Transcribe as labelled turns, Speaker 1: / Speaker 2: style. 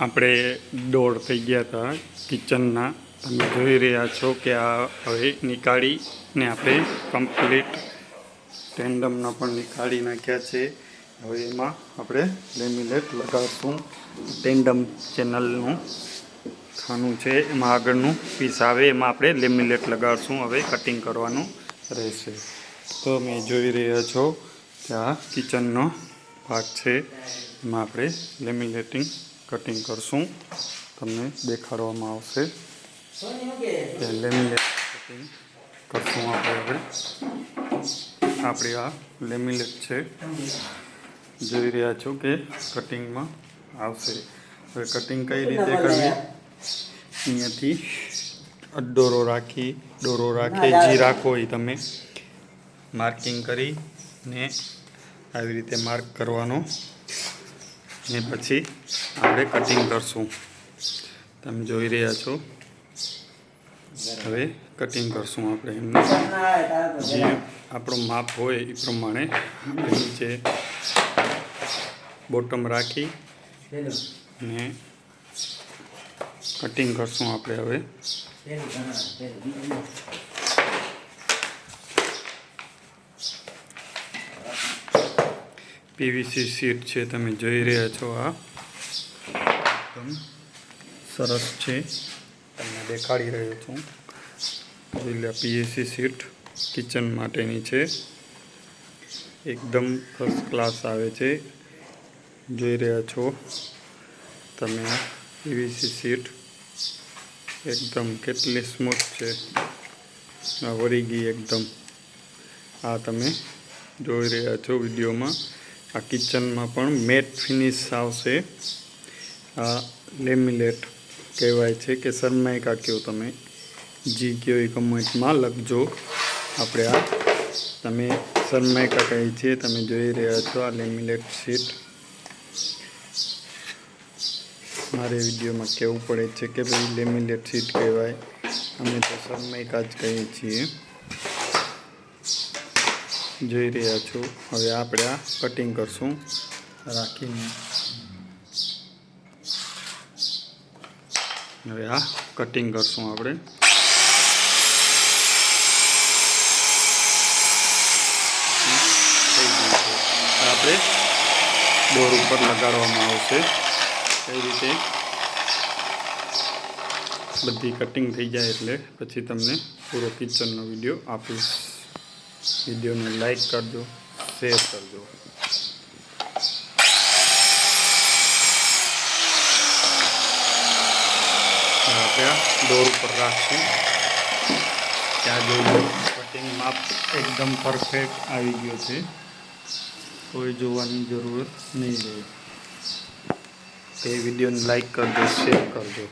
Speaker 1: આપણે દોડ થઈ ગયા હતા કિચનના. તમે જોઈ રહ્યા છો કે આ હવે નીકાળીને આપણે કમ્પ્લીટ ટેન્ડમના પણ નીકાળી નાખ્યા છે. હવે એમાં આપણે લેમિનેટ લગાવશું. ટેન્ડમ ચેનલનું ખાનું છે, એમાં આગળનું પીસ આવે એમાં આપણે લેમિનેટ લગાવશું. હવે કટિંગ કરવાનું રહેશે. તો મેં જોઈ રહ્યા છો કે આ કિચનનો ભાગ છે, એમાં આપણે લેમિનેટિંગ કટિંગ કરશું. તમને દેખાડવામાં આવશે કે લેમિનેટ કટિંગ કરશું આપણે. હવે આપણી આ લેમિનેટ છે, જોઈ રહ્યા છો કે કટિંગમાં આવશે. હવે કટિંગ કઈ રીતે કરવી, અહીંયાથી દોરો રાખી જે રાખો એ તમે માર્કિંગ કરીને આવી રીતે માર્ક કરવાનો ને પછી આપણે કટિંગ કરશું. તમે જોઈ રહ્યા છો. હવે કટિંગ કરશું આપણે એમને જે આપણું માપ હોય એ પ્રમાણે નીચે બોટમ રાખી ને કટિંગ કરશું આપણે. હવે પીવીસી શીટ છે, તમે જોઈ રહ્યા છો. આ એકદમ સરસ છે, તમને દેખાડી રહ્યો છું. એટલે પીવીસી શીટ કિચન માટેની છે, એકદમ ફર્સ્ટ ક્લાસ આવે છે. જોઈ રહ્યા છો તમે પીવીસી શીટ એકદમ કેટલી સ્મૂથ છે, આ વળી ગઈ એકદમ. આ તમે જોઈ રહ્યા છો વિડીયોમાં. આ કિચનમાં પણ મેટ ફિનિશ આવશે. આ લેમિનેટ કહેવાય છે કે સનમાઇકા કહો, તમે જી કહો એ કમેન્ટમાં લખજો. આપણે આ તમે સનમાઇકા કહીએ છીએ. તમે જોઈ રહ્યા છો આ લેમિનેટ શીટ. મારે વિડીયોમાં કહેવું પડે છે કે ભાઈ લેમિનેટ શીટ કહેવાય, અમે તો સનમાઇકા જ કહીએ છીએ. જોઈ રહ્યા છો. હવે આપણે આ કટિંગ કરશું રાખીને. હવે આ કટિંગ કરશું આપણે. આપણે દોર ઉપર લગાડવામાં આવશે. કઈ રીતે બધી કટિંગ થઈ જાય એટલે પછી તમને પૂરો કિચનનો વિડીયો આપીશ. વિડીયોને લાઈક કરજો, શેર કરજો. આપણે આ દોર ઉપર રાખશું. ત્યાં જોઈ કટિંગ માપ એકદમ પરફેક્ટ આવી ગયો છે, કોઈ જોવાની જરૂરત નહીં રહે. તે વિડીયોને લાઈક કરજો, શેર કરજો.